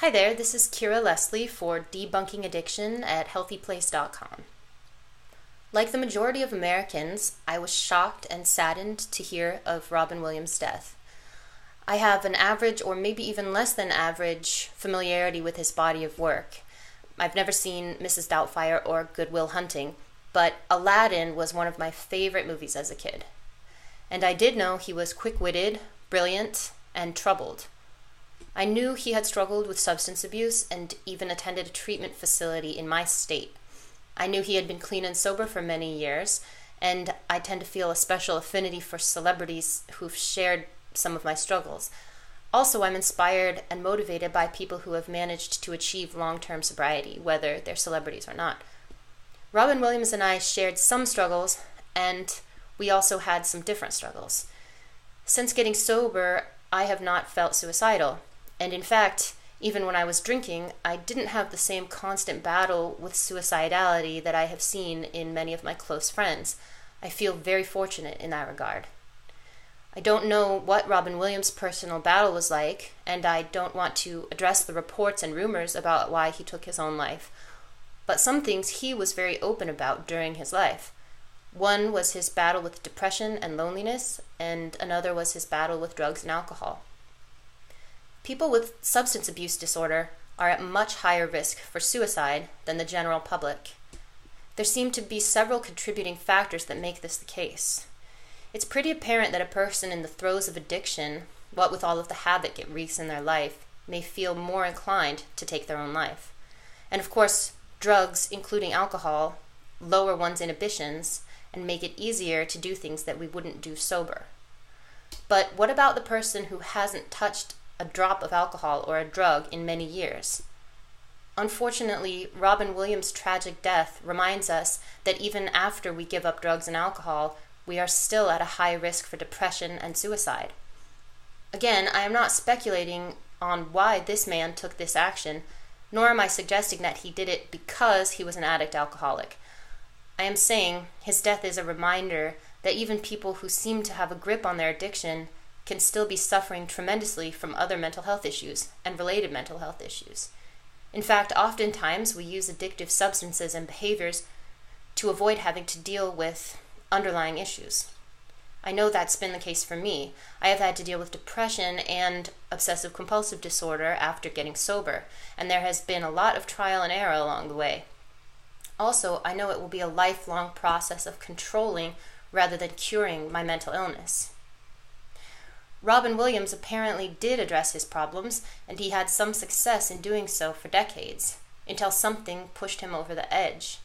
Hi there, this is Kira Lesley for Debunking Addiction at healthyplace.com. Like the majority of Americans, I was shocked and saddened to hear of Robin Williams' death. I have an average or maybe even less than average familiarity with his body of work. I've never seen Mrs. Doubtfire or Good Will Hunting, but Aladdin was one of my favorite movies as a kid. And I did know he was quick-witted, brilliant, and troubled. I knew he had struggled with substance abuse and even attended a treatment facility in my state. I knew he had been clean and sober for many years, and I tend to feel a special affinity for celebrities who've shared some of my struggles. Also, I'm inspired and motivated by people who have managed to achieve long-term sobriety, whether they're celebrities or not. Robin Williams and I shared some struggles, and we also had some different struggles. Since getting sober, I have not felt suicidal. And in fact, even when I was drinking, I didn't have the same constant battle with suicidality that I have seen in many of my close friends. I feel very fortunate in that regard. I don't know what Robin Williams' personal battle was like, and I don't want to address the reports and rumors about why he took his own life. But some things he was very open about during his life. One was his battle with depression and loneliness, and another was his battle with drugs and alcohol. People with substance abuse disorder are at much higher risk for suicide than the general public. There seem to be several contributing factors that make this the case. It's pretty apparent that a person in the throes of addiction, what with all of the havoc it wreaks in their life, may feel more inclined to take their own life. And of course, drugs, including alcohol, lower one's inhibitions and make it easier to do things that we wouldn't do sober. But what about the person who hasn't touched a drop of alcohol or a drug in many years? Unfortunately, Robin Williams' tragic death reminds us that even after we give up drugs and alcohol, we are still at a high risk for depression and suicide. Again, I am not speculating on why this man took this action, nor am I suggesting that he did it because he was an addict alcoholic. I am saying his death is a reminder that even people who seem to have a grip on their addiction can still be suffering tremendously from other mental health issues and related mental health issues. In fact, oftentimes we use addictive substances and behaviors to avoid having to deal with underlying issues. I know that's been the case for me. I have had to deal with depression and obsessive-compulsive disorder after getting sober, and there has been a lot of trial and error along the way. Also, I know it will be a lifelong process of controlling rather than curing my mental illness. Robin Williams apparently did address his problems, and he had some success in doing so for decades, until something pushed him over the edge.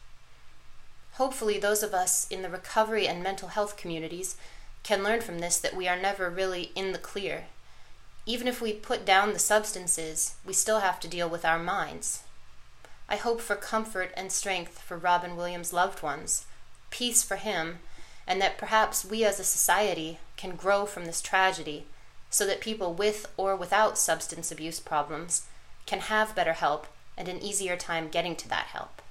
Hopefully, those of us in the recovery and mental health communities can learn from this that we are never really in the clear. Even if we put down the substances, we still have to deal with our minds. I hope for comfort and strength for Robin Williams' loved ones, peace for him, and that perhaps we as a society can grow from this tragedy so that people with or without substance abuse problems can have better help and an easier time getting to that help.